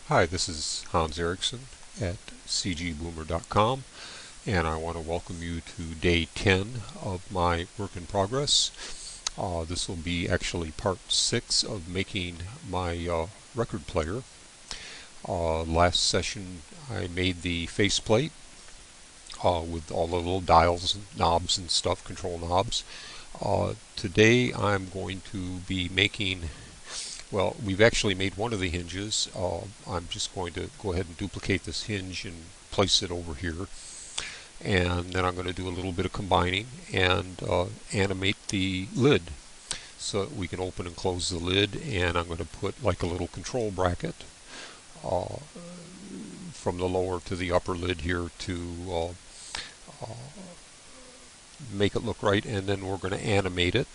Hi, this is Hans Eriksson at cgboomer.com, and I want to welcome you to day 10 of my work in progress. This will be actually part 6 of making my record player. Last session I made the faceplate with all the little dials and knobs and stuff, control knobs. Today I'm going to be making, well, we've actually made one of the hinges. I'm just going to go ahead and duplicate this hinge and place it over here. And then I'm going to do a little bit of combining and animate the lid so that we can open and close the lid. And I'm going to put like a little control bracket from the lower to the upper lid here to make it look right. And then we're going to animate it.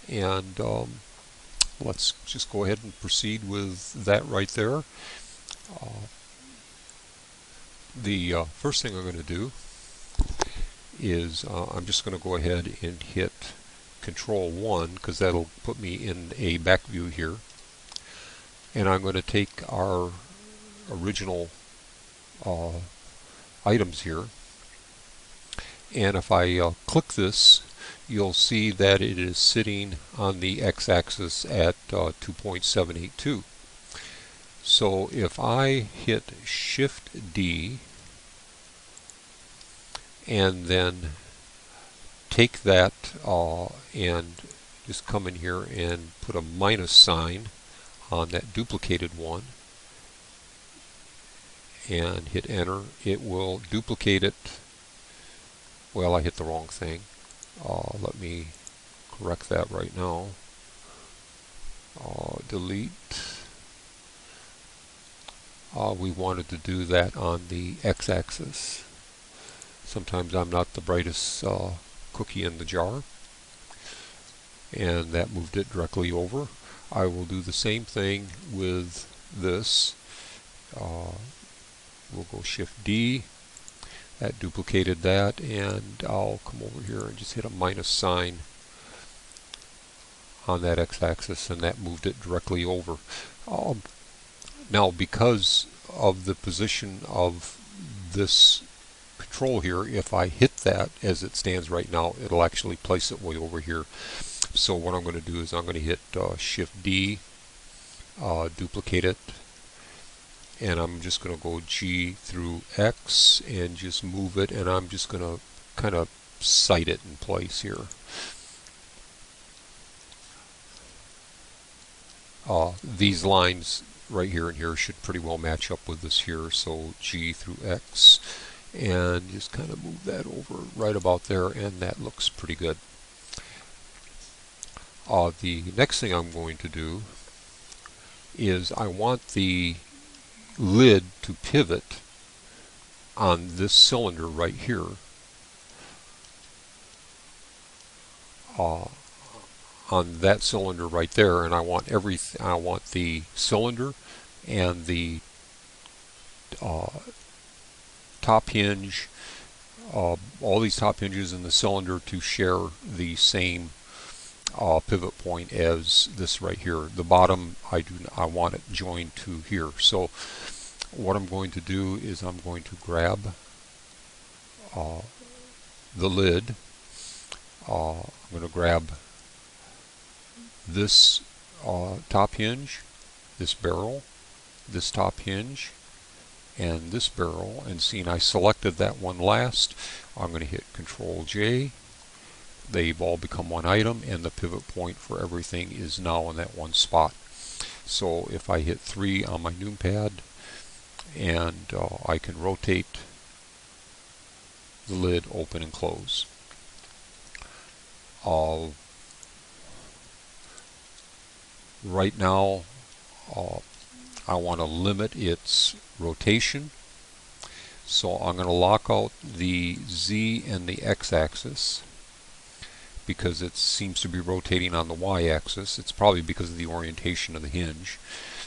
And let's just go ahead and proceed with that right there. The first thing I'm going to do is I'm just going to go ahead and hit Control 1 because that'll put me in a back view here. And I'm going to take our original items here. And if I click this, you'll see that it is sitting on the x-axis at 2.782. So if I hit Shift D and then take that and just come in here and put a minus sign on that duplicated one and hit enter, it will duplicate it. Well, I hit the wrong thing. Let me correct that right now. Delete. We wanted to do that on the x-axis. Sometimes I'm not the brightest cookie in the jar, and that moved it directly over. I will do the same thing with this. We'll go Shift D. That duplicated that, and I'll come over here and just hit a minus sign on that x-axis, and that moved it directly over. Now, because of the position of this control here, if I hit that as it stands right now, it'll actually place it way over here. So what I'm going to do is I'm going to hit Shift D, duplicate it, and I'm just going to go G through X and just move it, and I'm just going to kind of sight it in place here. These lines right here and here should pretty well match up with this here, so G through X, and just kind of move that over right about there, and that looks pretty good. The next thing I'm going to do is I want the lid to pivot on this cylinder right here. On that cylinder right there, and I want the cylinder and the top hinge, all these top hinges in the cylinder to share the same pivot point as this right here. The bottom, I want it joined to here. So what I'm going to do is I'm going to grab the lid. I'm going to grab this top hinge, this barrel, this top hinge, and this barrel, and seeing I selected that one last, I'm going to hit Control J. They've all become one item, and the pivot point for everything is now in that one spot. So if I hit 3 on my numpad, and I can rotate the lid, open and close. Right now, I want to limit its rotation, so I'm going to lock out the Z and the X-axis because it seems to be rotating on the Y-axis. It's probably because of the orientation of the hinge.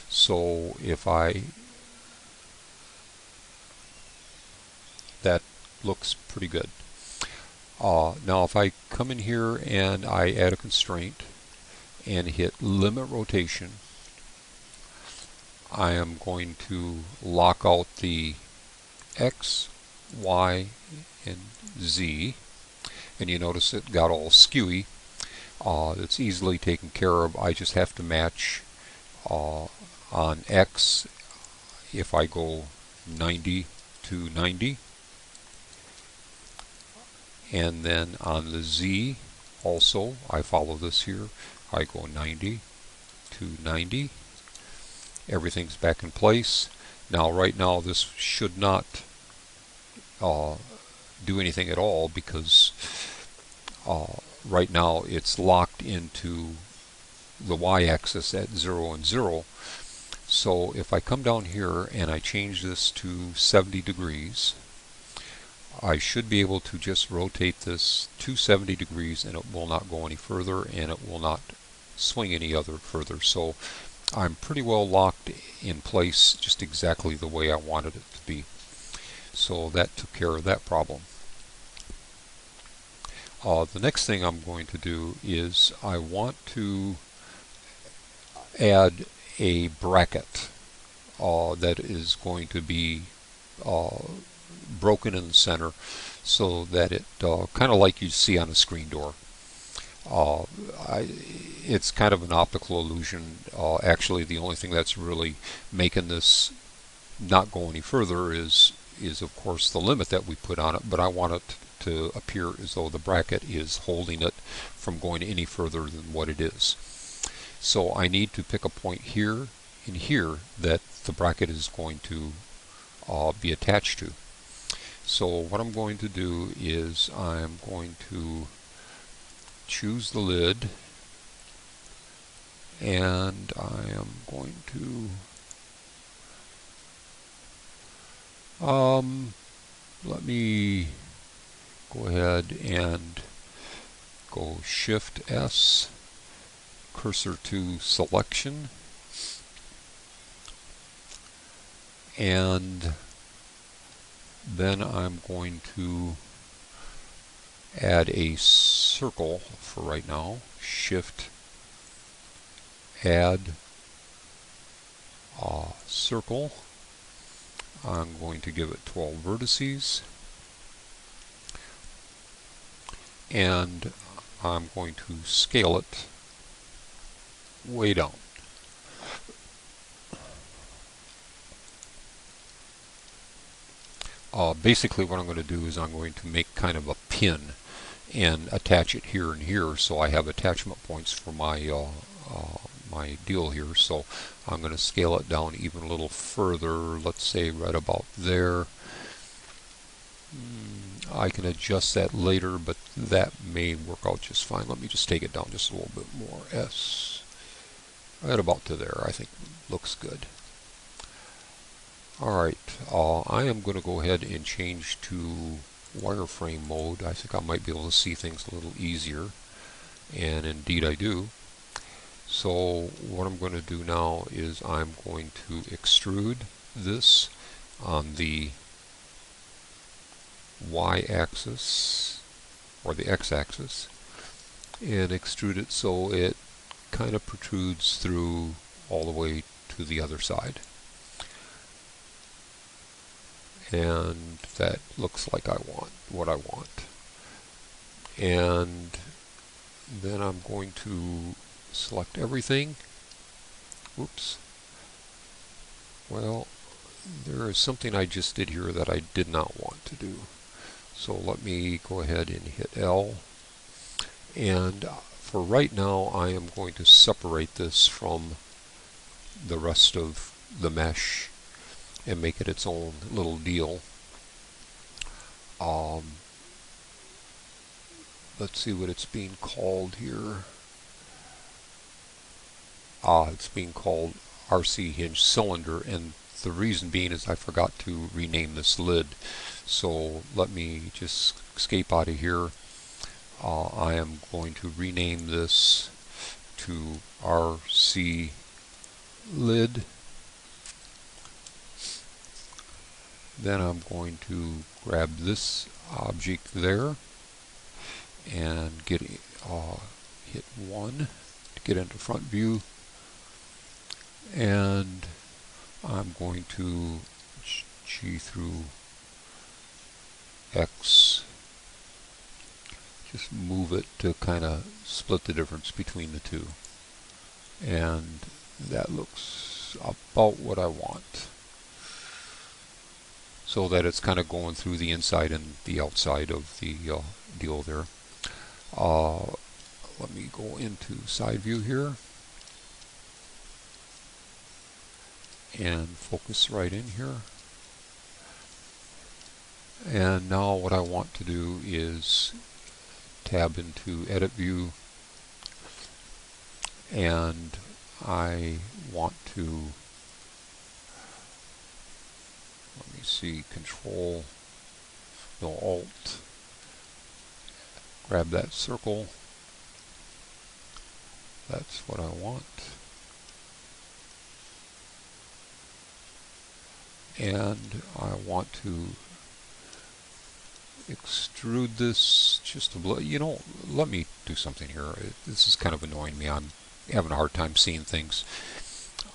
So if that looks pretty good. Now if I come in here and I add a constraint, and hit limit rotation, I am going to lock out the X, Y, and Z, and you notice it got all skewy. It's easily taken care of. I just have to match on X if I go 90 to 90, and then on the Z also I follow this here. I go 90 to 90. Everything's back in place. Now right now this should not do anything at all because right now it's locked into the y-axis at 0 and 0. So if I come down here and I change this to 70 degrees, I should be able to just rotate this to 70 degrees and it will not go any further and it will not swing any other further. So I'm pretty well locked in place just exactly the way I wanted it to be. So that took care of that problem. The next thing I'm going to do is I want to add a bracket that is going to be broken in the center so that it kind of like you see on a screen door. It's kind of an optical illusion. Actually, the only thing that's really making this not go any further is of course the limit that we put on it, but I want it to appear as though the bracket is holding it from going any further than what it is. So I need to pick a point here and here that the bracket is going to be attached to. So what I'm going to do is I'm going to choose the lid, and I am going to let me go ahead and go Shift S, cursor to selection, and then I'm going to add a circle for right now. Shift add circle. I'm going to give it 12 vertices, and I'm going to scale it way down. Basically what I'm going to do is I'm going to make kind of a pin and attach it here and here, so I have attachment points for my my deal here. So I'm going to scale it down even a little further, let's say right about there. I can adjust that later, but that may work out just fine. Let me just take it down just a little bit more. S, right about to there, I think looks good. Alright, I am going to go ahead and change to wireframe mode. I think I might be able to see things a little easier, and indeed I do. So what I'm going to do now is I'm going to extrude this on the y-axis or the x-axis and extrude it so it kind of protrudes through all the way to the other side. And that looks like I want what I want. And then I'm going to select everything. Oops. Well, there is something I just did here that I did not want to do. So let me go ahead and hit L. And for right now, I am going to separate this from the rest of the mesh and make it its own little deal. Let's see what it's being called here. It's being called RC Hinge Cylinder, and the reason being is I forgot to rename this lid. So let me just escape out of here. I am going to rename this to RC Lid. Then I'm going to grab this object there and get hit 1 to get into front view, and I'm going to G through X, just move it to kind of split the difference between the two. And that looks about what I want, so that it's kind of going through the inside and the outside of the deal there. Let me go into side view here and focus right in here. And now what I want to do is tab into edit view, and I want to, let me see, control, no, alt, grab that circle. That's what I want. And I want to extrude this just a little. You know, let me do something here. This is kind of annoying me. I'm having a hard time seeing things.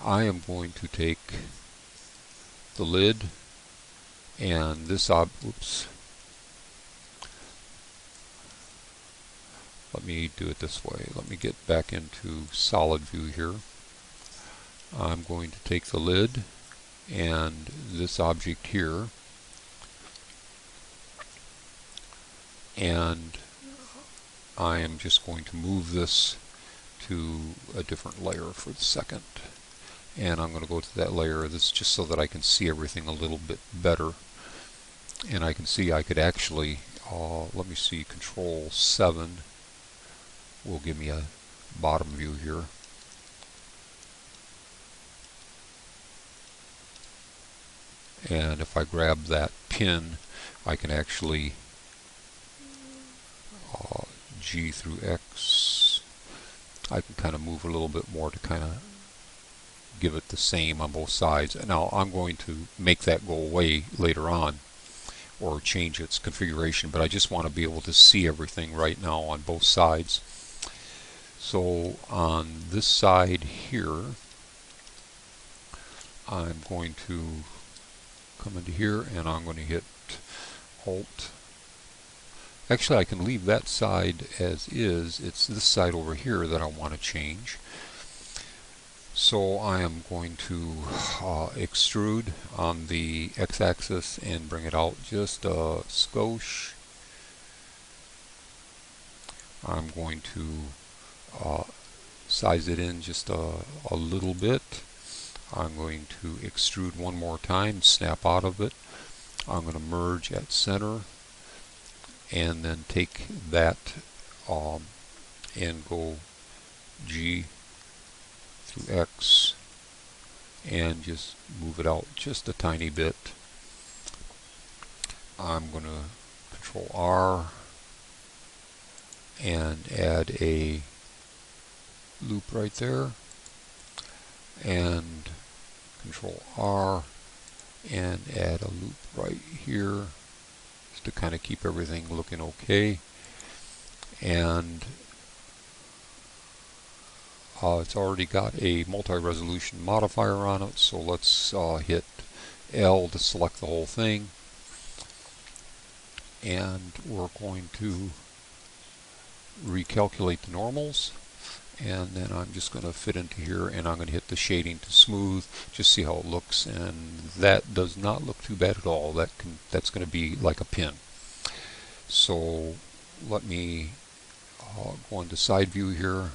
I am going to take the lid and this oops. Let me do it this way. Let me get back into solid view here. I'm going to take the lid and this object here, and I am just going to move this to a different layer for the second. And I'm going to go to that layer. This is just so that I can see everything a little bit better. And I can see I could actually, let me see, Control 7 will give me a bottom view here. And if I grab that pin, I can actually G through X. I can kind of move a little bit more to kind of give it the same on both sides. Now I'm going to make that go away later on, or change its configuration, but I just want to be able to see everything right now on both sides. So on this side here, I'm going to come into here and I'm going to hit Alt. Actually, I can leave that side as is. It's this side over here that I want to change. So I am going to extrude on the x-axis and bring it out just a skosh. I'm going to size it in just a little bit. I'm going to extrude one more time, snap out of it. I'm going to merge at center and then take that and go G through X and just move it out just a tiny bit. I'm going to Control R and add a loop right there, and Control R and add a loop right here just to kind of keep everything looking okay. And it's already got a multi-resolution modifier on it, so let's hit L to select the whole thing, and we're going to recalculate the normals. And then I'm just going to fit into here and I'm going to hit the shading to smooth, just see how it looks, and that does not look too bad at all. That's going to be like a pin. So let me go into side view here.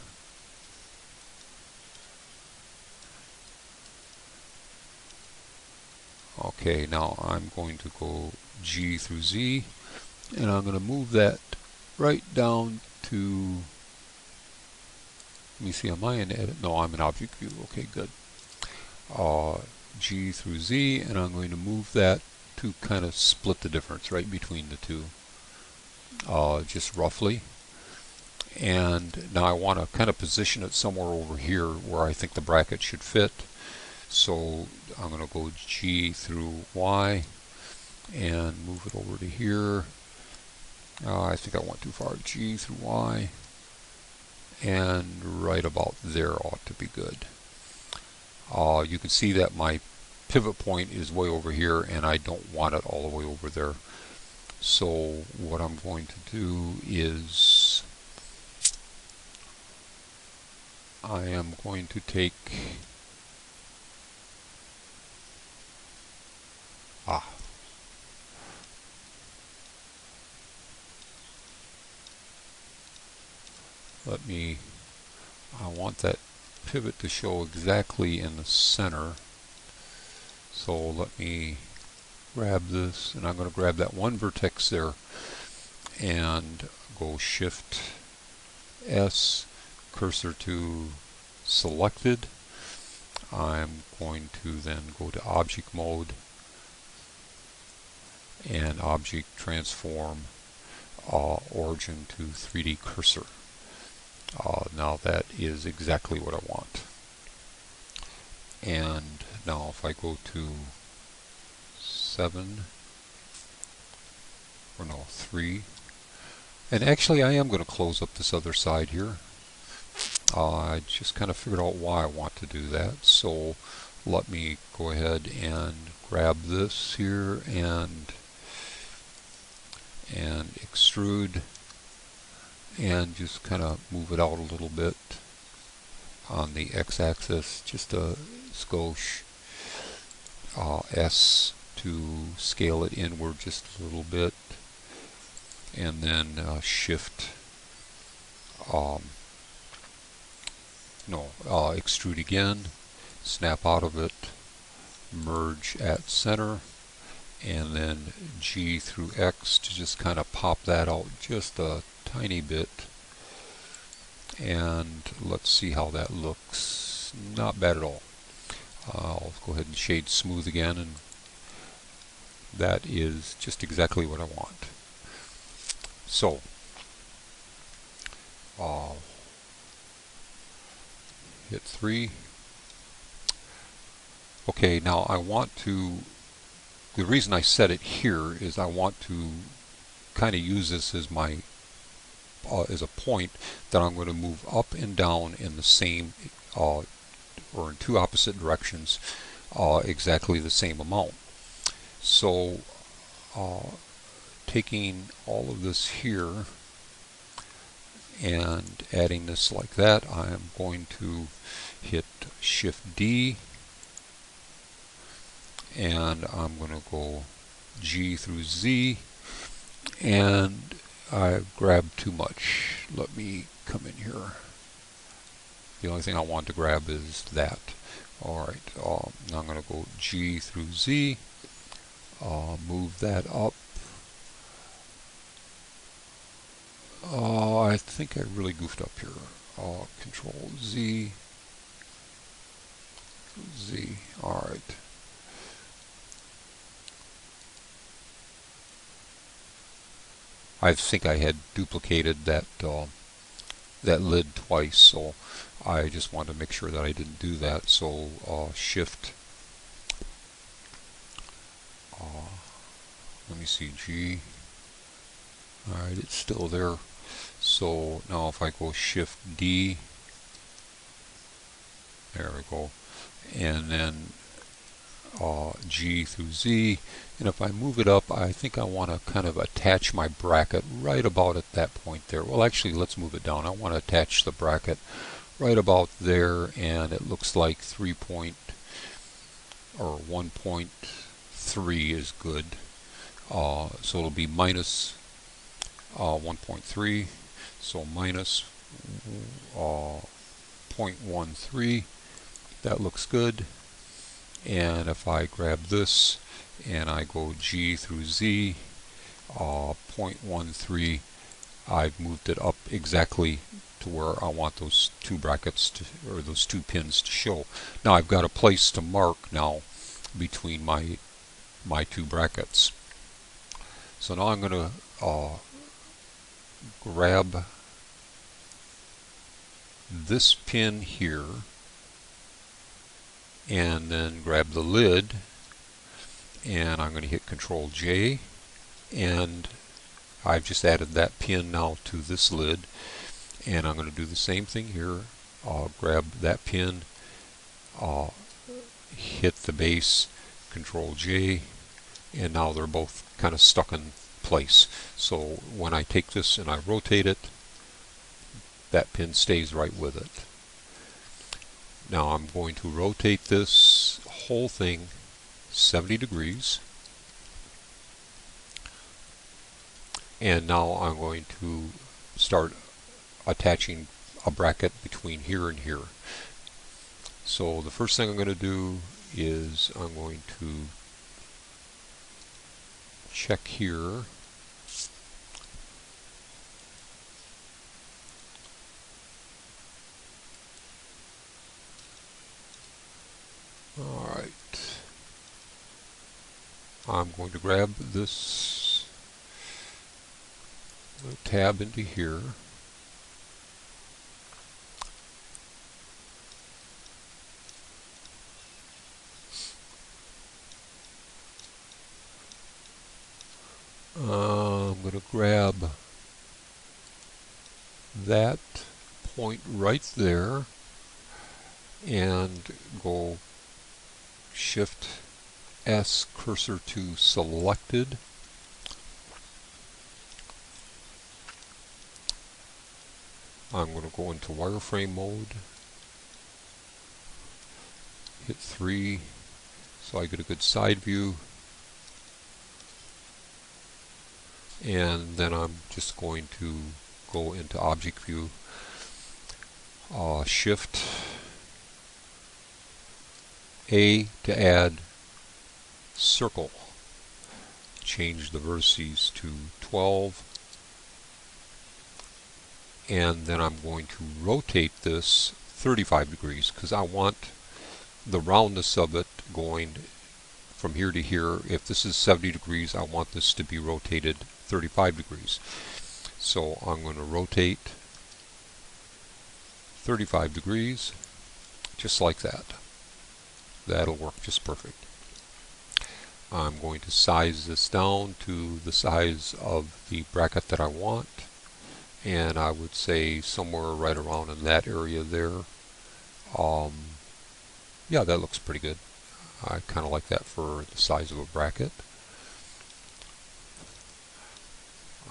Okay, now I'm going to go G through Z and I'm going to move that right down to, let me see, am I in edit? No, I'm in object view. Okay, good. G through Z, and I'm going to move that to kind of split the difference right between the two, just roughly. And now I want to kind of position it somewhere over here where I think the bracket should fit. So I'm going to go G through Y and move it over to here. I think I went too far. G through Y. And right about there ought to be good. You can see that my pivot point is way over here and I don't want it all the way over there. So what I'm going to do is I am going to take I want that pivot to show exactly in the center. So let me grab this, and I'm going to grab that one vertex there and go Shift S, cursor to selected. I'm going to then go to object mode and object transform origin to 3D cursor. Now that is exactly what I want. And now if I go to 3, and actually I am going to close up this other side here. I just kind of figured out why I want to do that. So let me go ahead and grab this here and extrude and just kind of move it out a little bit on the x-axis, just a skosh. S to scale it inward just a little bit, and then Shift extrude again, snap out of it, merge at center, and then G through X to just kind of pop that out just a tiny bit. And let's see how that looks. Not bad at all. I'll go ahead and shade smooth again, and that is just exactly what I want. So hit 3. Okay, now I want to, the reason I set it here is I want to kind of use this as my as a point that I'm going to move up and down in the same or in two opposite directions, exactly the same amount. So taking all of this here and adding this like that, I am going to hit Shift D, and I'm going to go G through Z, and I grabbed too much. Let me come in here. The only thing I want to grab is that. Alright, now I'm going to go G through Z, move that up. I think I really goofed up here. Control Z, Z, alright. I think I had duplicated that that lid twice, so I just wanted to make sure that I didn't do that. So Shift, let me see, G. Alright, it's still there. So now if I go Shift D, there we go, and then G through Z, and if I move it up, I think I want to kind of attach my bracket right about at that point there. Well, actually, let's move it down. I want to attach the bracket right about there, and it looks like 1.3 is good. So it'll be minus 1.3, so minus 0.13. That looks good. And if I grab this and I go G through Z, 0.13, I've moved it up exactly to where I want those two brackets to, or those two pins to show. Now I've got a place to mark now between my two brackets. So now I'm going to grab this pin here and then grab the lid, and I'm going to hit Control J, and I've just added that pin now to this lid, and I'm going to do the same thing here. I'll grab that pin, hit the base, Control J, and now they're both kind of stuck in place. So when I take this and I rotate it, that pin stays right with it. Now I'm going to rotate this whole thing 70 degrees, and now I'm going to start attaching a bracket between here and here. So the first thing I'm going to do is I'm going to check here. Alright. I'm going to grab this tab into here. I'm going to grab that point right there and go Shift S, cursor to selected. I'm going to go into wireframe mode, hit 3 so I get a good side view, and then I'm just going to go into object view, Shift A to add circle, change the vertices to 12, and then I'm going to rotate this 35 degrees because I want the roundness of it going from here to here. If this is 70 degrees, I want this to be rotated 35 degrees. So I'm going to rotate 35 degrees just like that. That'll work just perfect. I'm going to size this down to the size of the bracket that I want, and I would say somewhere right around in that area there. Yeah, that looks pretty good. I kind of like that for the size of a bracket.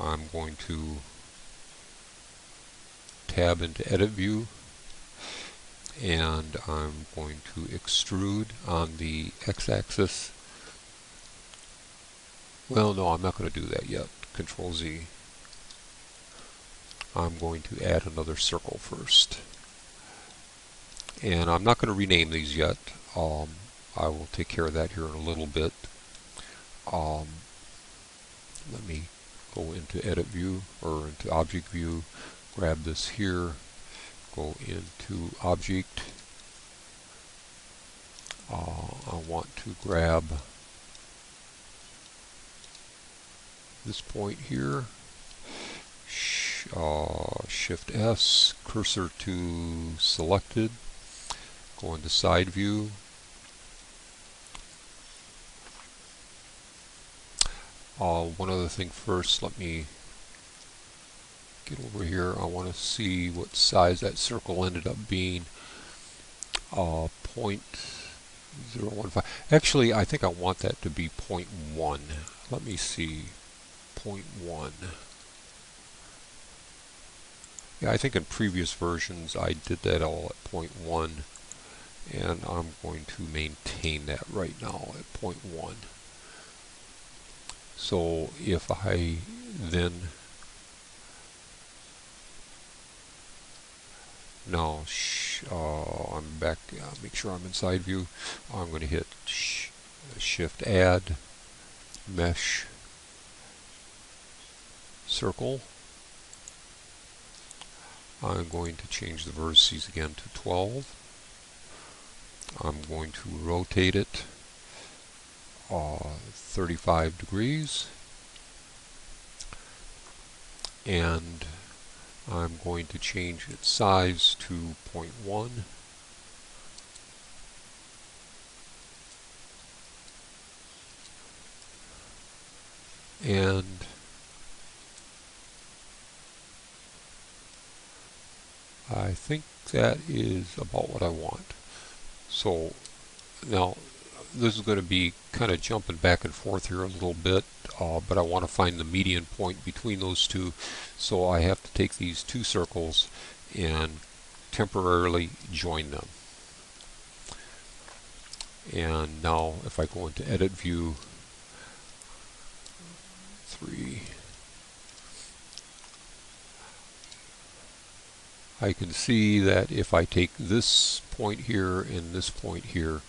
I'm going to tab into edit view, and I'm going to extrude on the x-axis. Well, no, I'm not going to do that yet. Control Z. I'm going to add another circle first. And I'm not going to rename these yet. I will take care of that here in a little bit. Let me go into edit view, or into object view, grab this here, go into object. I want to grab this point here, Shift S, cursor to selected, go into side view. One other thing first, let me get over here. I want to see what size that circle ended up being. 0.015. Actually, I think I want that to be 0.1. Let me see. 0.1. Yeah, I think in previous versions I did that all at 0.1, and I'm going to maintain that right now at 0.1. So if I then now I'm back, make sure I'm in side view, I'm going to hit Shift Add Mesh Circle. I'm going to change the vertices again to 12. I'm going to rotate it 35 degrees, and I'm going to change its size to 0.1. And I think that is about what I want. So now this is going to be kind of jumping back and forth here a little bit, but I want to find the median point between those two, so I have to take these two circles and temporarily join them. And now if I go into Edit View 3, I can see that if I take this point here and this point here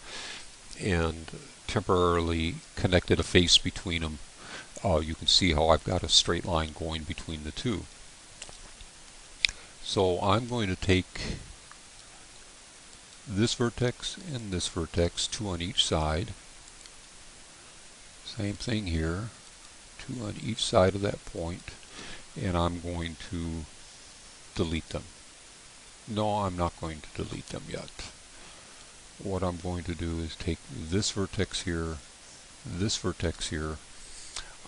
and temporarily connected a face between them, you can see how I've got a straight line going between the two. So I'm going to take this vertex and this vertex, two on each side. Same thing here, two on each side of that point, and I'm going to delete them. No, I'm not going to delete them yet. What I'm going to do is take this vertex here, this vertex here.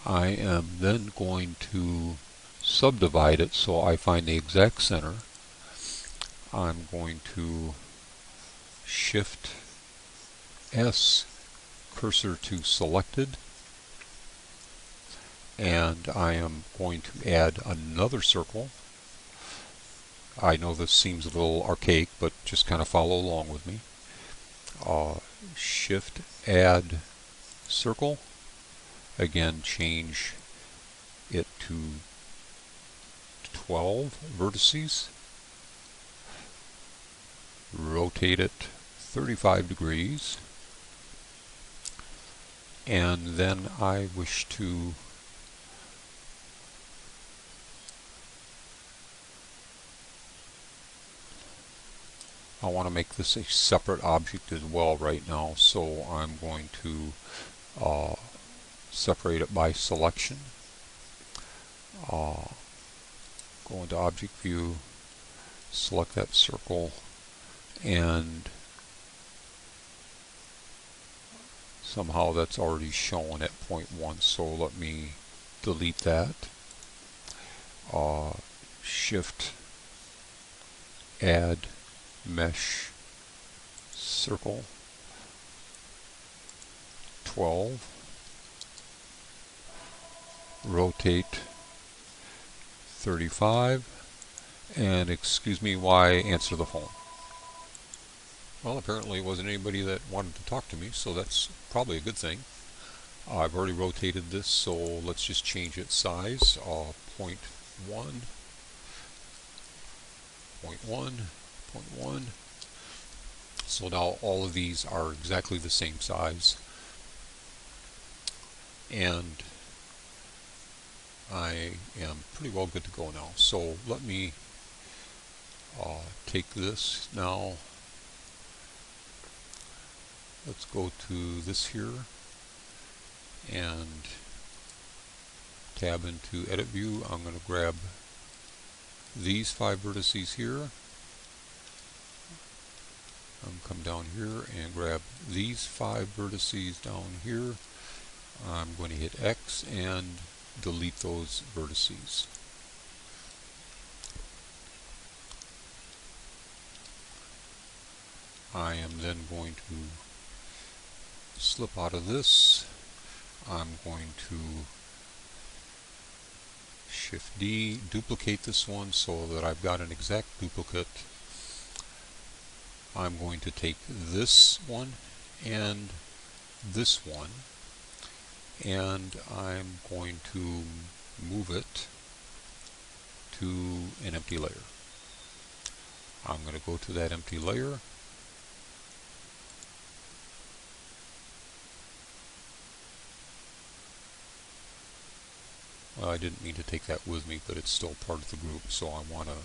I am then going to subdivide it so I find the exact center. I'm going to Shift S, cursor to selected, and I am going to add another circle. I know this seems a little archaic, but just kind of follow along with me. Shift add circle, again change it to 12 vertices, rotate it 35 degrees, and then I wish to I want to make this a separate object as well right now, so I'm going to separate it by selection. Go into Object View, select that circle, and somehow that's already shown at point 1, so let me delete that. Shift add mesh circle 12, rotate 35, and excuse me while I answer the phone. Well, apparently it wasn't anybody that wanted to talk to me, so that's probably a good thing. I've already rotated this, so let's just change its size. Point 1, point 1, point 1. So now all of these are exactly the same size. And I am pretty well good to go now. So let me take this now. Let's go to this here and tab into Edit View. I'm going to grab these 5 vertices here. I'm come down here and grab these 5 vertices down here. I'm going to hit X and delete those vertices. I am then going to slip out of this. I'm going to Shift D, duplicate this one so that I've got an exact duplicate. I'm going to take this one and this one, and I'm going to move it to an empty layer. I'm going to go to that empty layer, well, I didn't mean to take that with me, but it's still part of the group, so I want to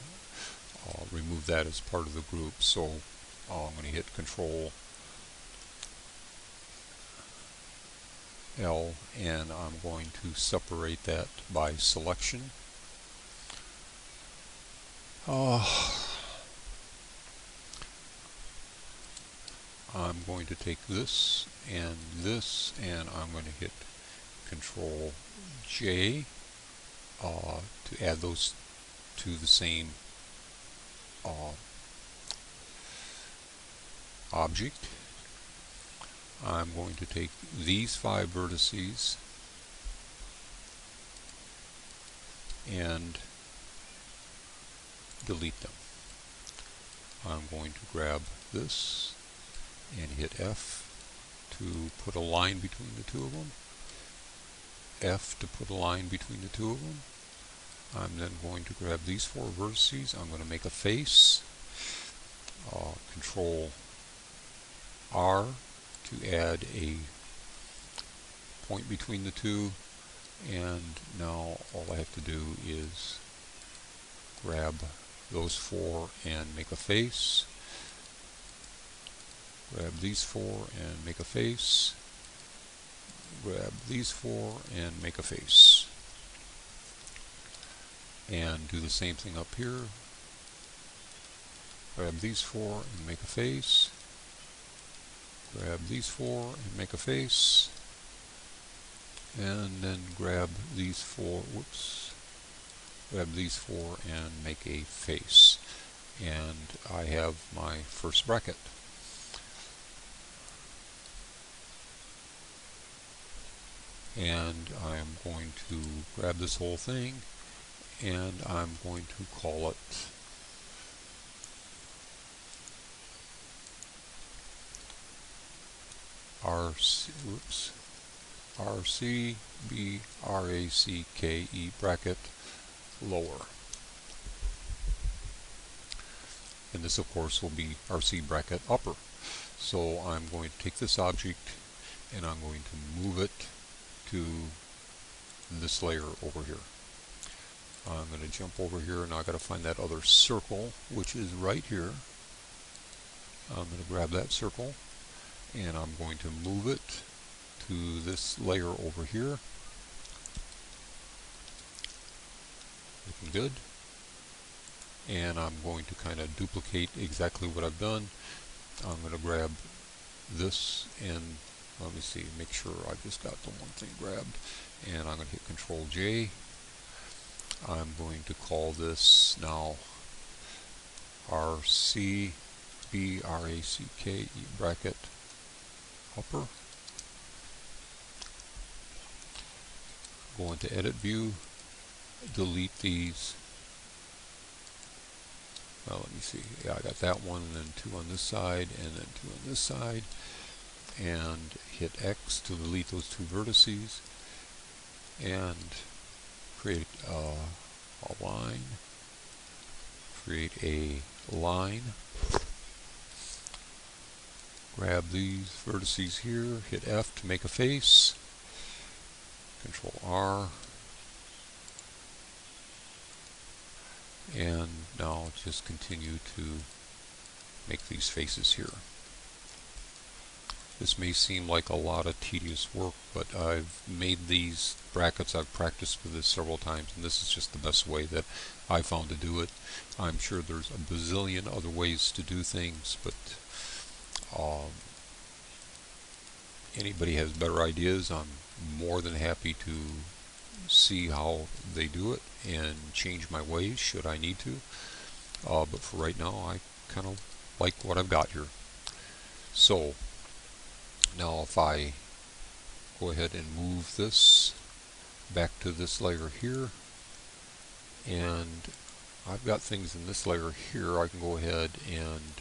remove that as part of the group. So I'm going to hit Control L, and I'm going to separate that by selection. I'm going to take this, and I'm going to hit Control J to add those to the same object. I'm going to take these 5 vertices and delete them. I'm going to grab this and hit F to put a line between the two of them, F to put a line between the two of them. I'm then going to grab these 4 vertices. I'm going to make a face, Control R to add a point between the two, and now all I have to do is grab those 4 and make a face, grab these 4 and make a face, grab these 4 and make a face, and do the same thing up here. Grab these 4 and make a face, grab these 4 and make a face, and then grab these 4, grab these 4 and make a face. And I have my first bracket. And I'm going to grab this whole thing and I'm going to call it RC B RACKE bracket lower. And this of course will be RC bracket upper. So I'm going to take this object and I'm going to move it to this layer over here. I'm going to jump over here and I've got to find that other circle, which is right here. I'm going to grab that circle and I'm going to move it to this layer over here. Looking good. And I'm going to kind of duplicate exactly what I've done. I'm going to grab this and let me see, make sure I've just got the one thing grabbed, and I'm going to hit Control J. I'm going to call this now RC B RACKE bracket upper. Go into Edit View, delete these. Well, let me see. Yeah, I got that one, and then 2 on this side, and then 2 on this side. And hit X to delete those 2 vertices. And create a line. Create a line. Grab these vertices here. Hit F to make a face. Control R. And now just continue to make these faces here. This may seem like a lot of tedious work, but I've made these brackets, I've practiced with this several times, and this is just the best way that I found to do it. I'm sure there's a bazillion other ways to do things, but anybody has better ideas, I'm more than happy to see how they do it and change my ways should I need to. But for right now, I kind of like what I've got here. So now if I go ahead and move this back to this layer here, and I've got things in this layer here, I can go ahead and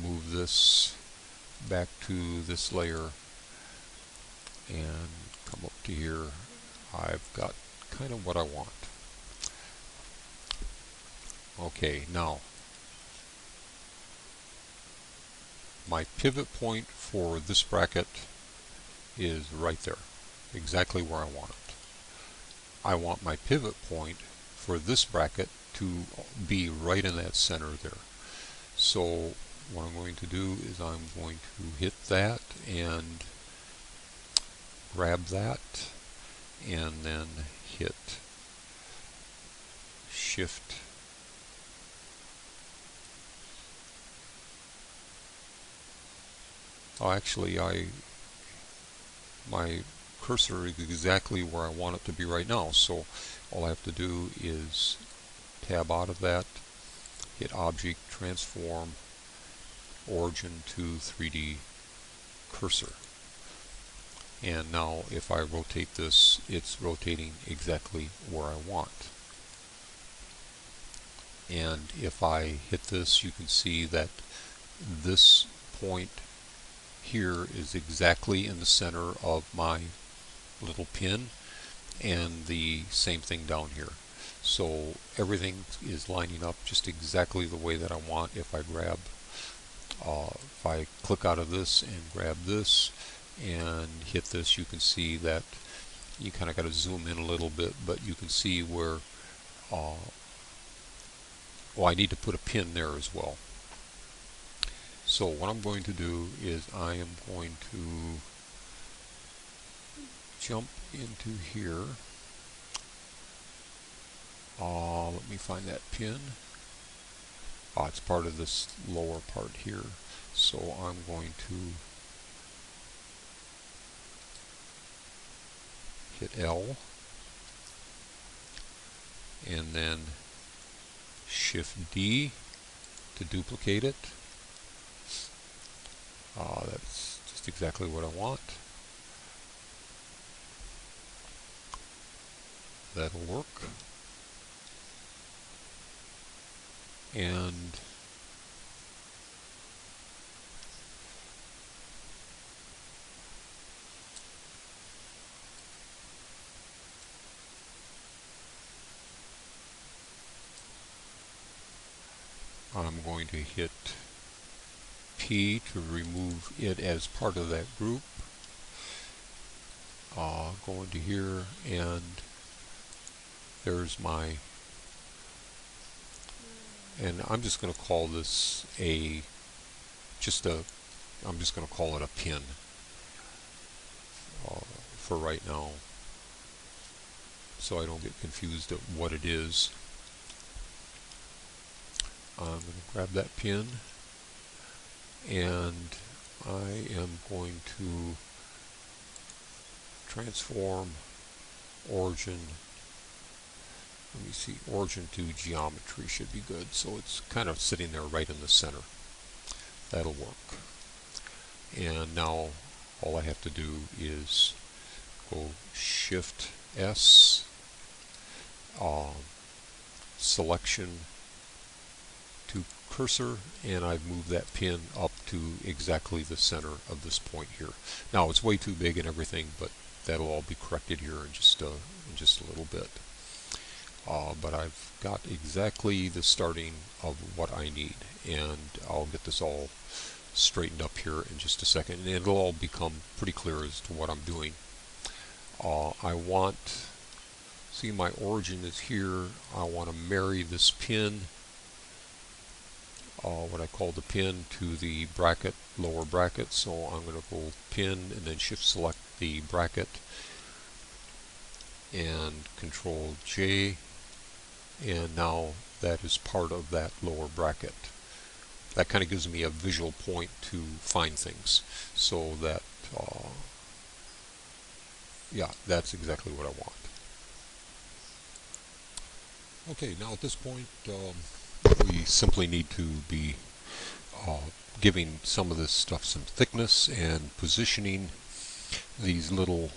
move this back to this layer and come up to here. I've got kind of what I want. Okay, now my pivot point for this bracket is right there, exactly where I want it. I want my pivot point for this bracket to be right in that center there. So what I'm going to do is I'm going to hit that and grab that and then hit Shift actually my cursor is exactly where I want it to be right now, so all I have to do is tab out of that, hit Object, Transform, Origin to 3D cursor. And now if I rotate this, it's rotating exactly where I want. And if I hit this, you can see that this point here is exactly in the center of my little pin, and the same thing down here. So everything is lining up just exactly the way that I want. If I grab, if I click out of this and grab this and hit this, you can see that you kind of got to zoom in a little bit, but you can see where, well, I need to put a pin there as well. So what I'm going to do is I am going to jump into here. Let me find that pin. It's part of this lower part here. So I'm going to hit L and then Shift D to duplicate it. That's just exactly what I want. That'll work. And I'm going to hit P to remove it as part of that group. Go into here, and there's my, and I'm just going to call this I'm just going to call it a pin for right now, so I don't get confused at what it is. I'm going to grab that pin, and I am going to transform origin. Let me see, origin to geometry should be good. So it's kind of sitting there right in the center. That'll work. And now all I have to do is go Shift S, selection to cursor, and I've moved that pin up to exactly the center of this point here. Now it's way too big and everything, but that'll all be corrected here in just a little bit. But I've got exactly the starting of what I need, and I'll get this all straightened up here in just a second, and it'll all become pretty clear as to what I'm doing. I want, see, my origin is here. I want to marry this pin, what I call the pin, to the bracket, lower bracket. So I'm going to go pin and then Shift select the bracket and Control J, and now that is part of that lower bracket. That kind of gives me a visual point to find things, so that yeah, that's exactly what I want. Okay, now at this point we simply need to be giving some of this stuff some thickness and positioning these little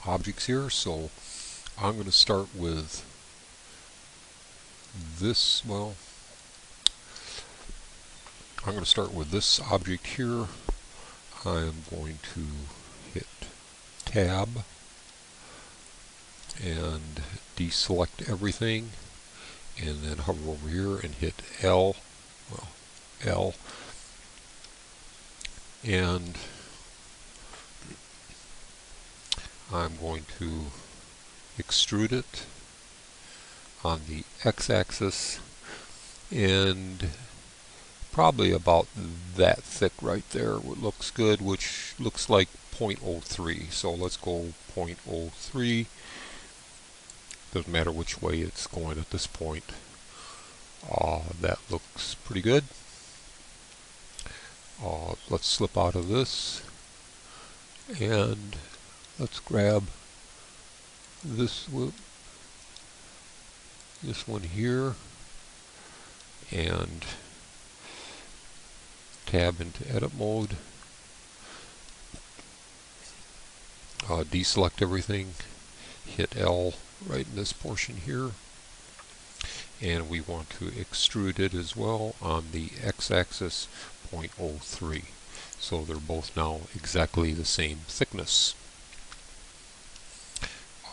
objects here. So I'm going to start with this, well, I'm going to start with this object here. I'm going to hit Tab and deselect everything, and then hover over here and hit L, well, L, and I'm going to extrude it on the x-axis, and probably about that thick right there. What looks good, which looks like 0.03. So let's go 0.03. Doesn't matter which way it's going at this point. That looks pretty good. Let's slip out of this, and let's grab this one here and tab into edit mode, deselect everything, hit L right in this portion here, and we want to extrude it as well on the x-axis 0.03. So they're both now exactly the same thickness.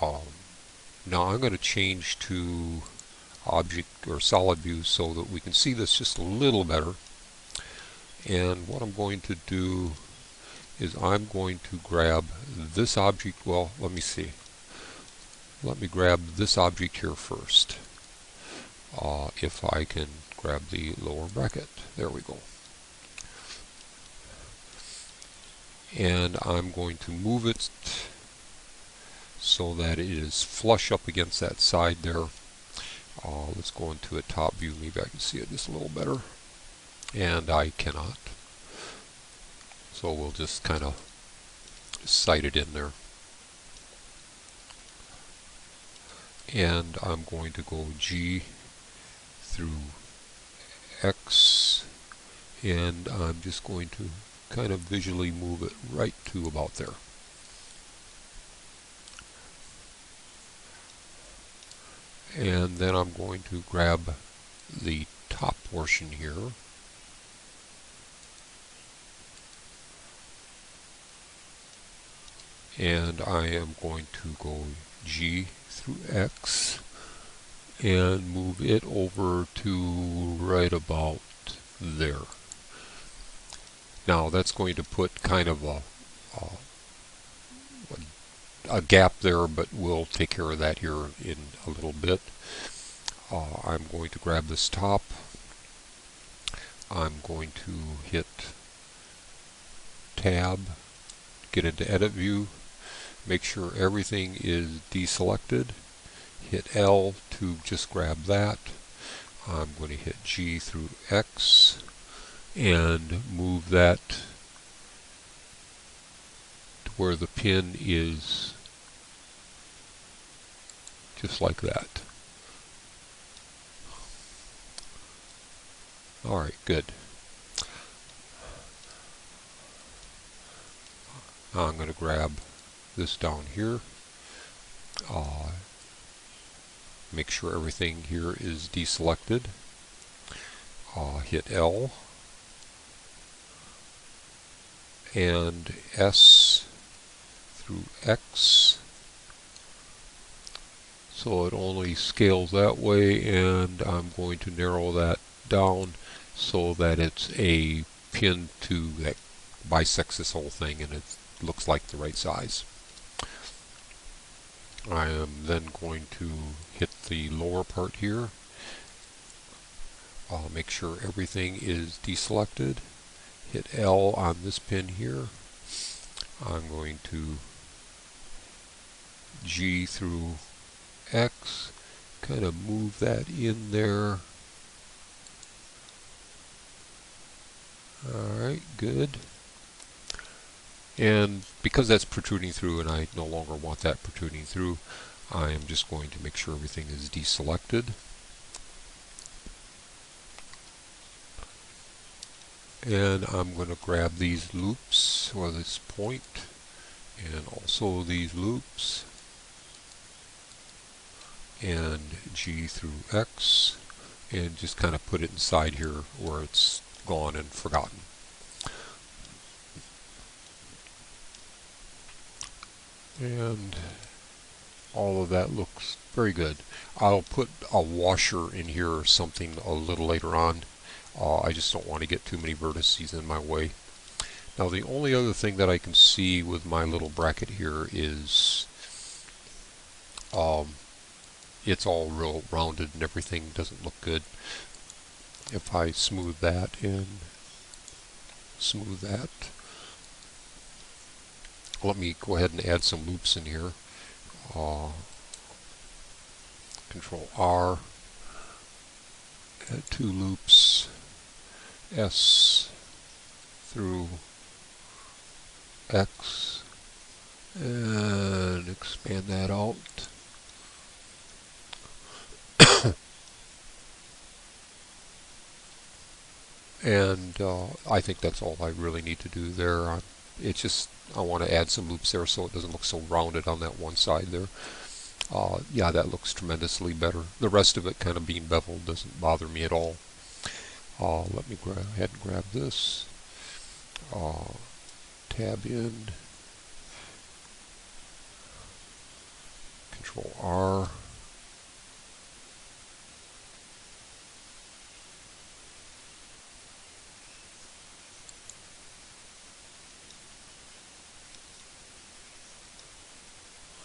Now I'm going to change to object or solid view so that we can see this just a little better. And what I'm going to do is I'm going to grab this object. Well, let me see. Let me grab this object here first. If I can grab the lower bracket. There we go. And I'm going to move it so that it is flush up against that side there. Let's go into a top view. Maybe I can see it just a little better. And I cannot. So we'll just kind of sight it in there. And I'm going to go G through X, and I'm just going to kind of visually move it right to about there. And then I'm going to grab the top portion here, and I am going to go G through X and move it over to right about there. Now that's going to put kind of a gap there, but we'll take care of that here in a little bit. I'm going to grab this top. I'm going to hit Tab, get into Edit View, make sure everything is deselected. Hit L to just grab that. I'm going to hit G through X and move that to where the pin is, just like that. Alright, good. I'm going to grab this down here. Make sure everything here is deselected. Hit L and S through X, so it only scales that way, and I'm going to narrow that down so that it's a pin that bisects this whole thing and it looks like the right size. I am then going to hit the lower part here. Make sure everything is deselected. Hit L on this pin here. I'm going to G through X, kind of move that in there. Alright, good. And because that's protruding through and I no longer want that protruding through, I am just going to make sure everything is deselected. And I'm going to grab these loops, or this point, and also these loops, and G through X, and just kind of put it inside here where it's gone and forgotten. And all of that looks very good. I'll put a washer in here or something a little later on. I just don't want to get too many vertices in my way. Now the only other thing that I can see with my little bracket here is it's all real rounded and everything doesn't look good. If I smooth that and smooth that, let me go ahead and add some loops in here. Control R, add 2 loops, S through X, and expand that out. And I think that's all I really need to do there. It's just I want to add some loops there so it doesn't look so rounded on that one side there. Yeah, that looks tremendously better. The rest of it kind of being beveled doesn't bother me at all. Let me go ahead and grab this. Tab in, Control R.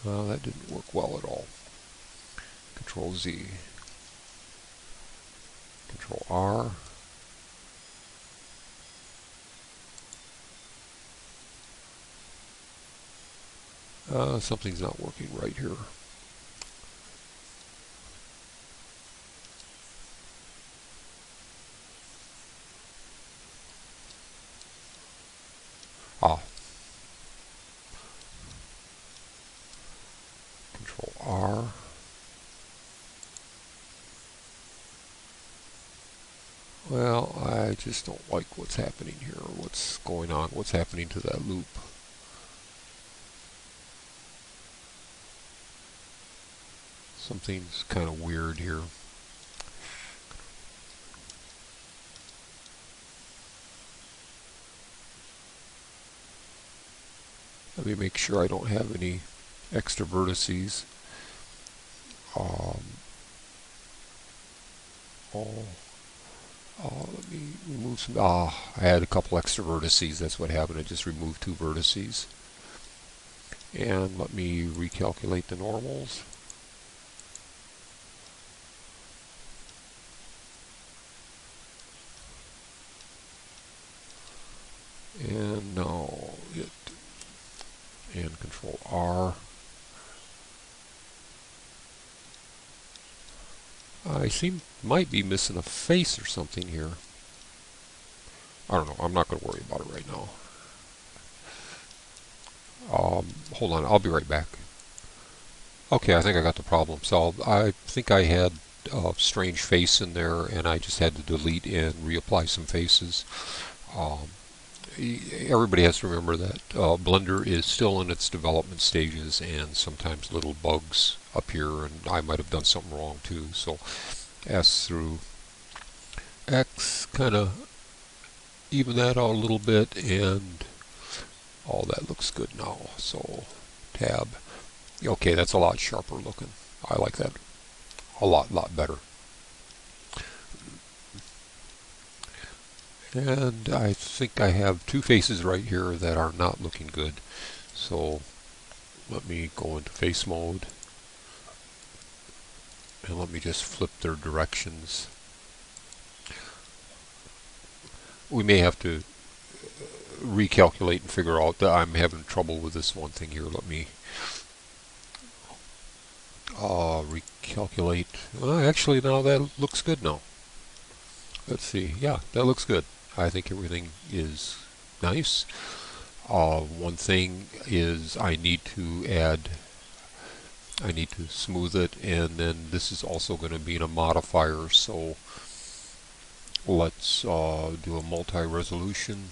Well, that didn't work well at all. Control Z. Control R. Something's not working right here. Control R. Well, I just don't like what's happening here, what's going on, what's happening to that loop. Something's kind of weird here. Let me make sure I don't have any extra vertices. Let me remove some. I had a couple extra vertices. That's what happened. I just removed 2 vertices. And let me recalculate the normals. And now it and Control R. I might be missing a face or something here. I don't know. I'm not going to worry about it right now. Hold on. I'll be right back. Okay, I think I got the problem solved. I think I had a strange face in there, and I just had to delete and reapply some faces. Everybody has to remember that Blender is still in its development stages, and sometimes little bugs appear, and I might have done something wrong too. So S through X, kind of even that out a little bit, and all that looks good now. So Tab. Okay, that's a lot sharper looking. I like that a lot better. And I think I have 2 faces right here that are not looking good. So let me go into face mode. And let me just flip their directions. We may have to recalculate and figure out that I'm having trouble with this one thing here. Let me recalculate. Well, actually, now that looks good now. Let's see. Yeah, that looks good. I think everything is nice. One thing is I need to smooth it, and then this is also going to be in a modifier, so let's do a multi-resolution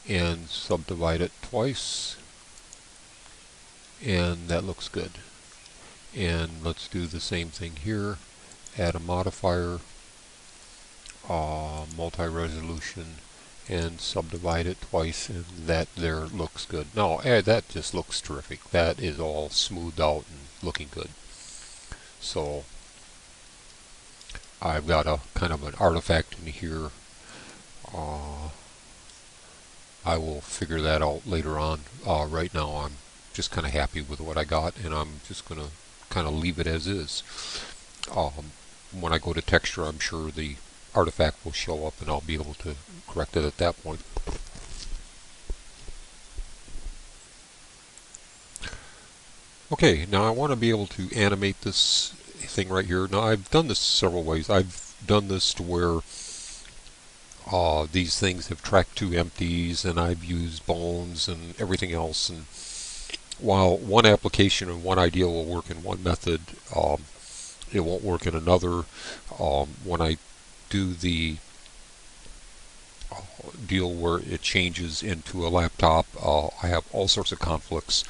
and subdivide it twice, and that looks good. And let's do the same thing here, add a modifier, multi-resolution, and subdivide it twice, and that there looks good. Now that just looks terrific. That is all smoothed out and looking good. So I've got a kind of an artifact in here. I will figure that out later on. Right now I'm just kind of happy with what I got, and I'm just going to kind of leave it as is. When I go to texture, I'm sure the artifact will show up and I'll be able to correct it at that point. Okay, now I want to be able to animate this thing right here. Now I've done this several ways. I've done this to where these things have tracked 2 empties, and I've used bones and everything else, and while one application and one idea will work in one method, it won't work in another. When I do the deal where it changes into a laptop. I have all sorts of conflicts.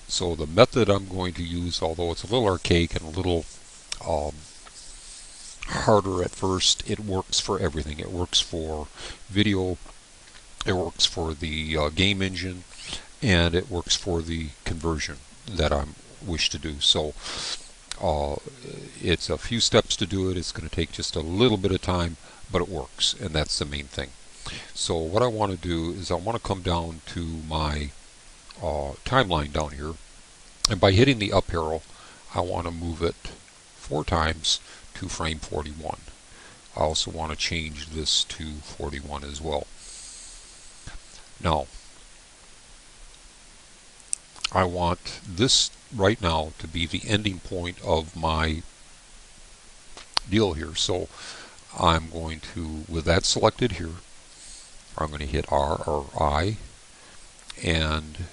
So the method I'm going to use, although it's a little archaic and a little um, harder at first, it works for everything. It works for video, it works for the game engine, and it works for the conversion that I wish to do. So uh, it's a few steps to do it. It's going to take just a little bit of time, but it works, and that's the main thing. So what I want to do is I want to come down to my timeline down here, and by hitting the up arrow, I want to move it 4 times to frame 41. I also want to change this to 41 as well. Now, I want this right now to be the ending point of my deal here. So I'm going to, with that selected here, I'm going to hit R or I and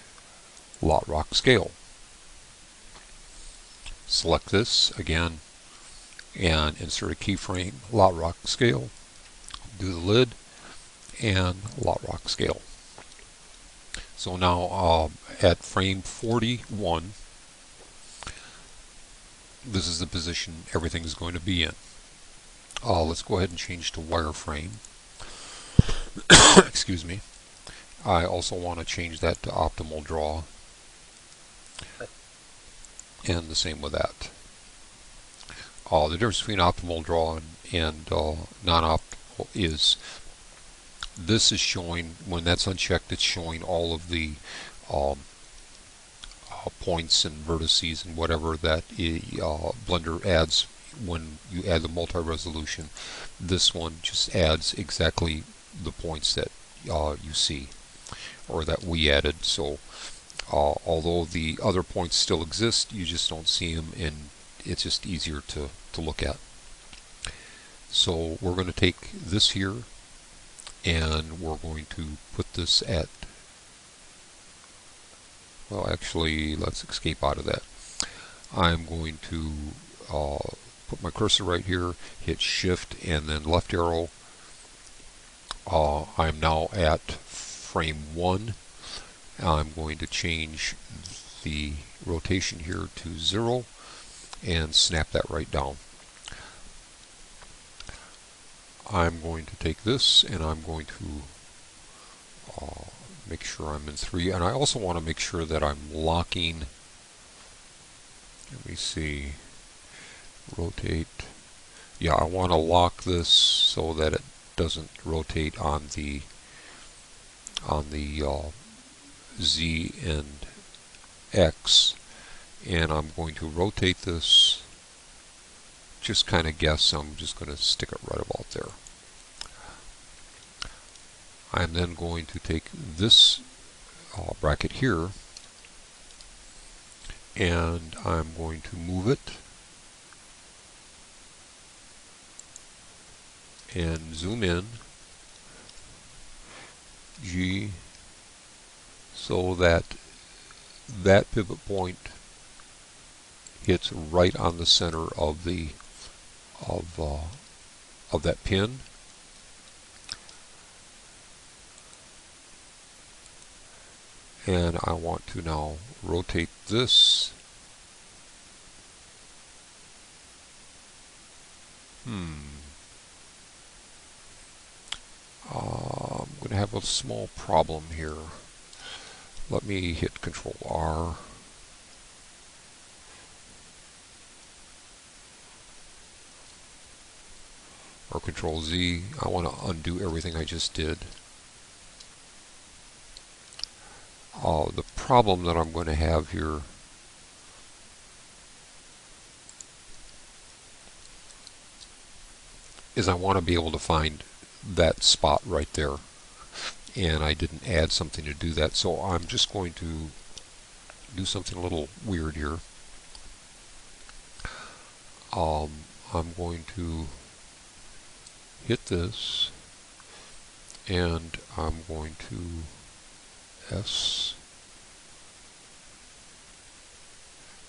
lot rock scale. Select this again and insert a keyframe, lot rock scale, do the lid, and lot rock scale. So now at frame 41, this is the position everything is going to be in. Let's go ahead and change to wireframe. Excuse me. I also want to change that to optimal draw, and the same with that. The difference between optimal draw and non-optimal is this is showing, when that's unchecked, it's showing all of the points and vertices and whatever that Blender adds when you add the multi-resolution. This one just adds exactly the points that you see, or that we added. So although the other points still exist, you just don't see them, and it's just easier to look at. So we're going to take this here, and we're going to put this at, well, actually, let's escape out of that. I'm going to put my cursor right here, hit shift and then left arrow. I'm now at frame 1. I'm going to change the rotation here to 0 and snap that right down. I'm going to take this and I'm going to make sure I'm in 3, and I also want to make sure that I'm locking, let me see, rotate, yeah, I want to lock this so that it doesn't rotate on the Z and X, and I'm going to rotate this, just kind of guess, I'm just going to stick it right about there. I'm then going to take this bracket here, and I'm going to move it and zoom in G, so that that pivot point hits right on the center of the of that pin. And I want to now rotate this. I'm going to have a small problem here. Let me hit Control R. Or Control Z. I want to undo everything I just did. The problem that I'm going to have here is I want to be able to find that spot right there, and I didn't add something to do that, so I'm just going to do something a little weird here. I'm going to hit this, and I'm going to S.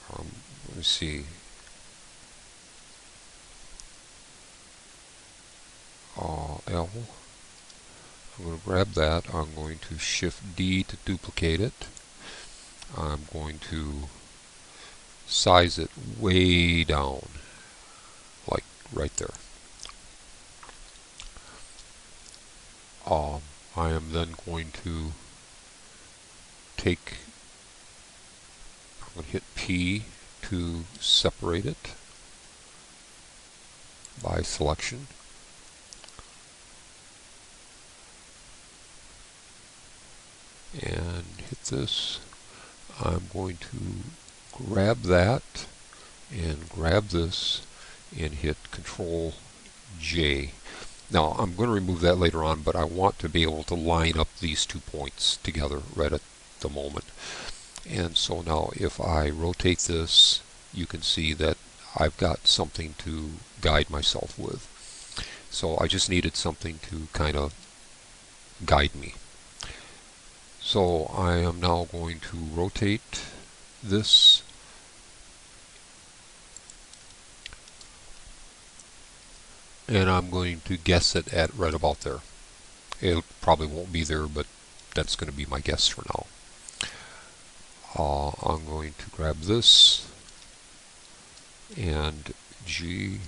Let me see. L. I'm going to grab that. I'm going to Shift D to duplicate it. I'm going to size it way down, like right there. I am then going to take, I'm going to hit P to separate it by selection. And hit this. I'm going to grab that and grab this and hit Control J. Now I'm going to remove that later on, but I want to be able to line up these 2 points together right at the moment. And so now if I rotate this, you can see that I've got something to guide myself with. So I just needed something to kind of guide me. So I am now going to rotate this and I'm going to guess it at right about there. It probably won't be there, but that's going to be my guess for now. I'm going to grab this and G,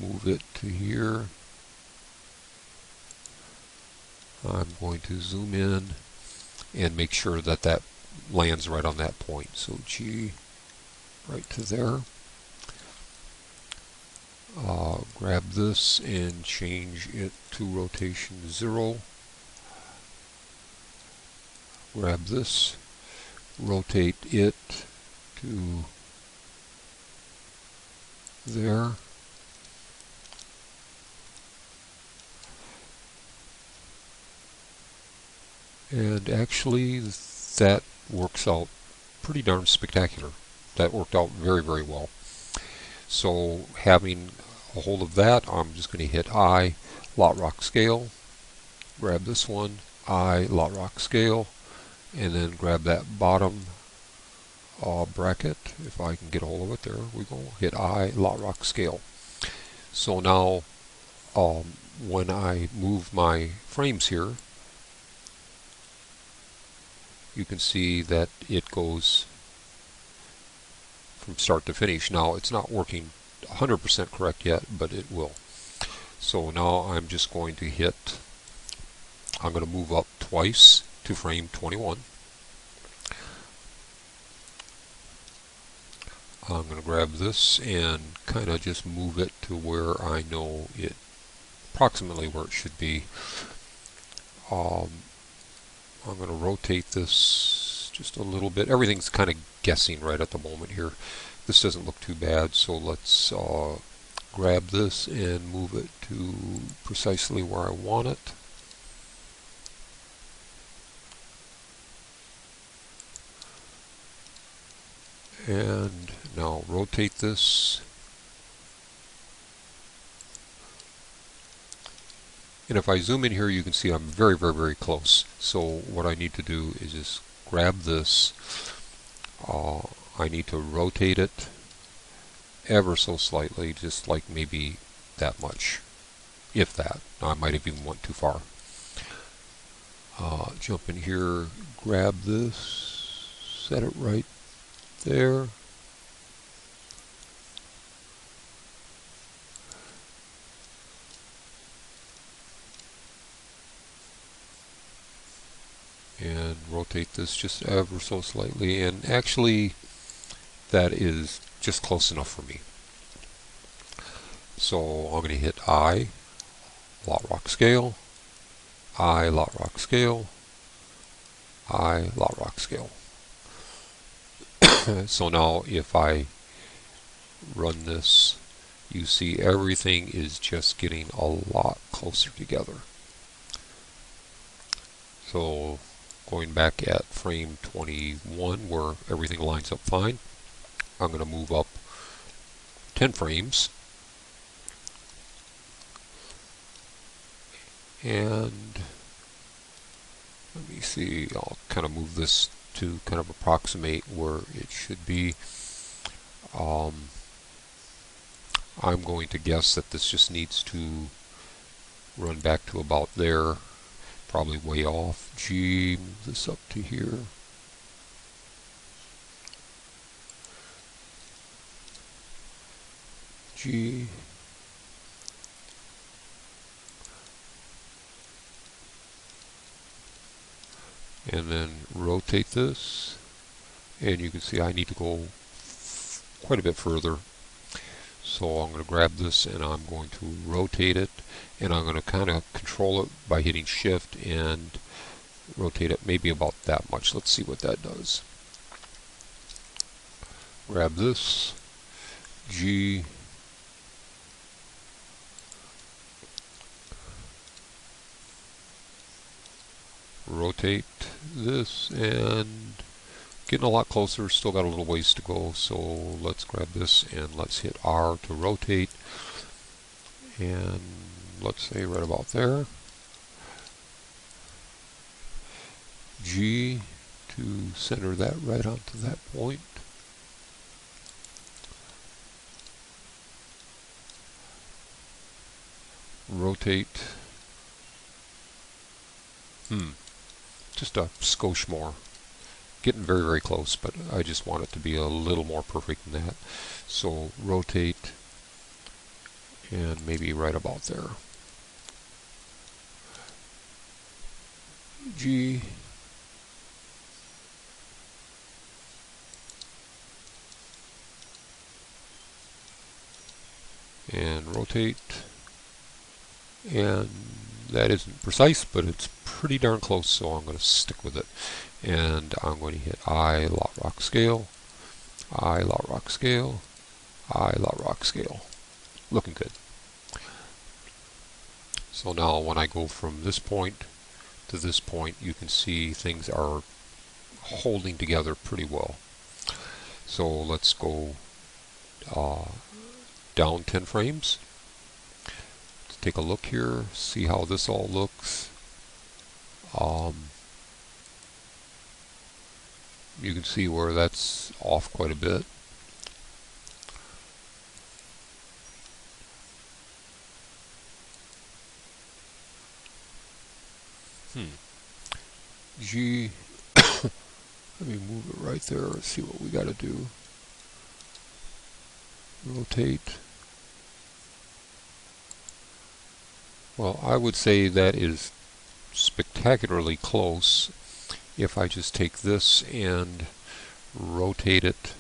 move it to here. I'm going to zoom in and make sure that that lands right on that point. So G, right to there. Grab this and change it to rotation 0. Grab this, rotate it to there. And actually that works out pretty darn spectacular. That worked out very, very well. So having a hold of that, I'm just going to hit I, Lot Rock Scale, grab this one, I, Lot Rock Scale, and then grab that bottom bracket, if I can get a hold of it, there we go, hit I, Lot Rock Scale. So now when I move my frames here, you can see that it goes from start to finish. Now it's not working 100% correct yet, but it will. So now I'm just going to hit, I'm going to move up twice to frame 21. I'm going to grab this and kind of just move it to where I know it, approximately where it should be. I'm going to rotate this just a little bit. Everything's kind of guessing right at the moment here. This doesn't look too bad, so let's grab this and move it to precisely where I want it. And now rotate this. And if I zoom in here, you can see I'm very, very, very close. So what I need to do is just grab this. I need to rotate it ever so slightly, just like maybe that much, if that. Now, I might have even went too far. Jump in here, grab this, set it right there. And rotate this just ever so slightly, and actually that is just close enough for me. So I'm going to hit I, Lot Rock Scale, I, Lot Rock Scale, I, Lot Rock Scale. So now if I run this, you see everything is just getting a lot closer together. So going back at frame 21 where everything lines up fine, I'm going to move up 10 frames and let me see, I'll kind of move this to kind of approximate where it should be. I'm going to guess that this just needs to run back to about there, probably way off. G, move this up to here. G, and then rotate this, and you can see I need to go quite a bit further. So I'm going to grab this and I'm going to rotate it, and I'm going to kind of control it by hitting shift and rotate it maybe about that much. Let's see what that does. Grab this, G, rotate this, and getting a lot closer, still got a little ways to go, so let's grab this and let's hit R to rotate, and let's say right about there. G to center that right onto that point. Rotate. Just a skosh more. Getting very, very close, but I just want it to be a little more perfect than that. So rotate, and maybe right about there. G, and rotate, and that isn't precise, but it's pretty darn close, so I'm going to stick with it. And I'm going to hit I, lot, rock, scale, I, lot, rock, scale, I, lot, rock, scale. Looking good. So now when I go from this point to this point, you can see things are holding together pretty well. So let's go down 10 frames. Let's take a look here, see how this all looks. You can see where that's off quite a bit. G, let me move it right there and see what we got to do. Rotate. Well, I would say that is spectacularly close. If I just take this and rotate it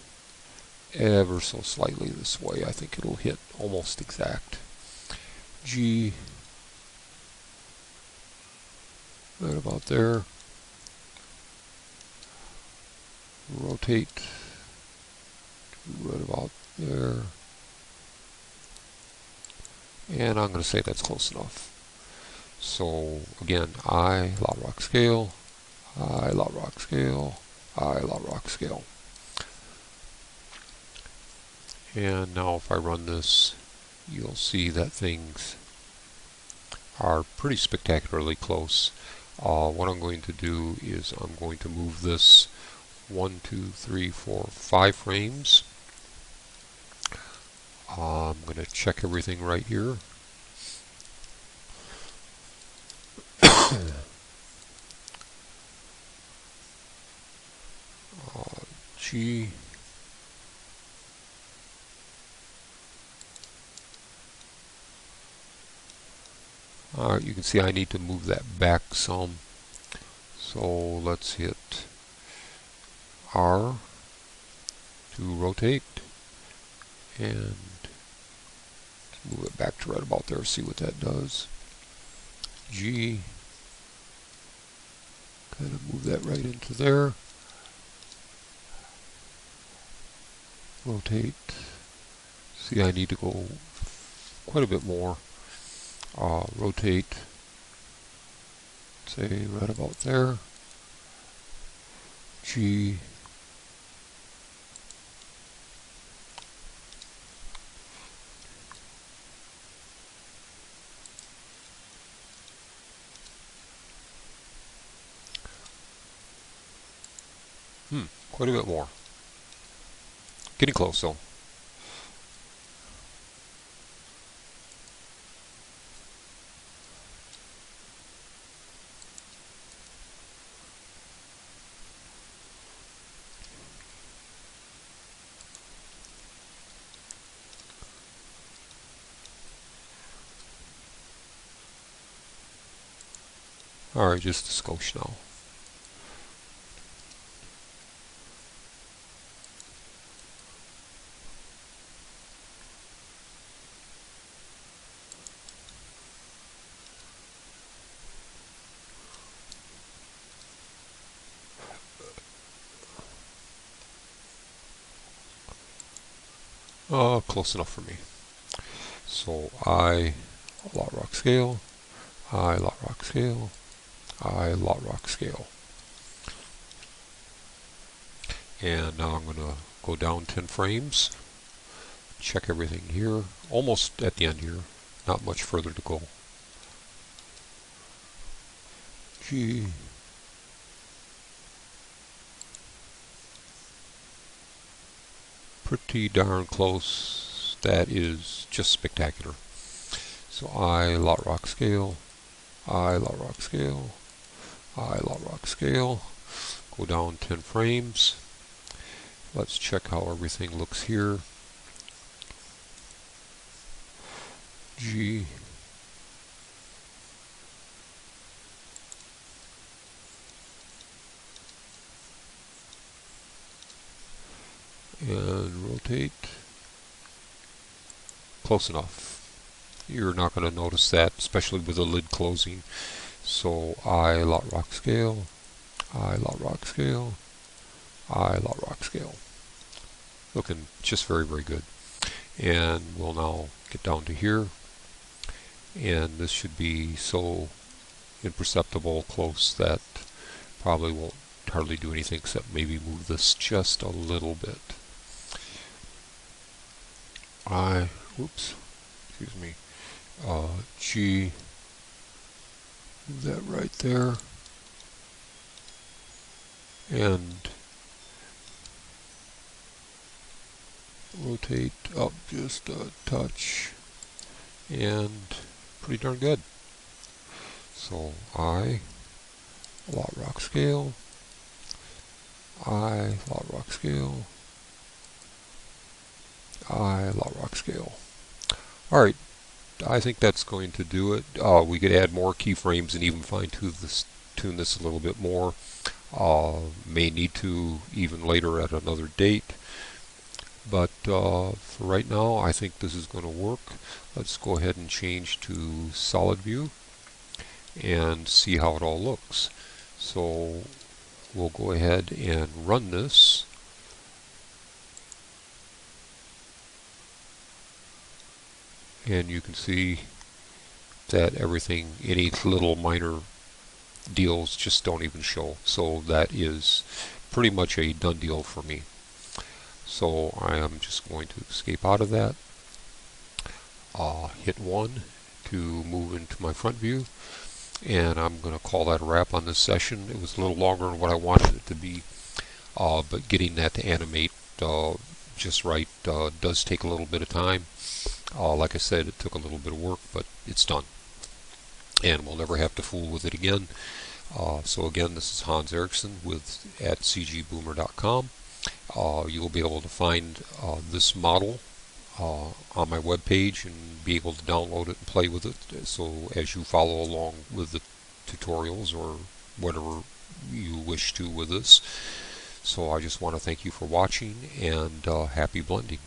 ever so slightly this way, I think it'll hit almost exact. G, right about there. Rotate right about there. And I'm going to say that's close enough. So again, I, lot, rock, scale, I, lot, rock, scale, I, lot, rock, scale. And now if I run this, you'll see that things are pretty spectacularly close. What I'm going to do is I'm going to move this 1, 2, 3, 4, 5 frames. I'm going to check everything right here. G, you can see I need to move that back some. So let's hit R to rotate and move it back to right about there, see what that does. G, kind of move that right into there. Rotate. See, I need to go quite a bit more. Rotate, say right about there. G, quite a bit more. Getting close though. Alright, just a skosh now. Close enough for me. So I lot rock scale, I lot rock scale, I lot rock scale. And now I'm going to go down 10 frames, check everything here, almost at the end here, not much further to go. G. Pretty darn close. That is just spectacular. So I lot rock scale, I lot rock scale, I lot rock scale. Go down 10 frames. Let's check how everything looks here. G. And rotate. Close enough. You're not going to notice that, especially with the lid closing. So I lot rock scale, I lot rock scale, I lot rock scale. Looking just very, very good. And we'll now get down to here. And this should be so imperceptible close that probably won't hardly do anything except maybe move this just a little bit. Excuse me, G, move that right there, and rotate up just a touch, and pretty darn good. So I lot rock scale, I lot rock scale, I lot rock scale. Alright, I think that's going to do it. We could add more keyframes and even fine-tune this a little bit more. May need to even later at another date. But for right now, I think this is going to work. Let's go ahead and change to solid view and see how it all looks. So we'll go ahead and run this. And you can see that everything, any little minor deals just don't even show. So that is pretty much a done deal for me. So I am just going to escape out of that. Hit 1 to move into my front view. And I'm going to call that a wrap on this session. It was a little longer than what I wanted it to be. But getting that to animate just right does take a little bit of time. Like I said, it took a little bit of work, but it's done. And we'll never have to fool with it again. So again, this is Hans Eriksson at cgboomer.com. You will be able to find this model on my webpage and be able to download it and play with it. So as you follow along with the tutorials or whatever you wish to with this. So I just want to thank you for watching, and happy blending.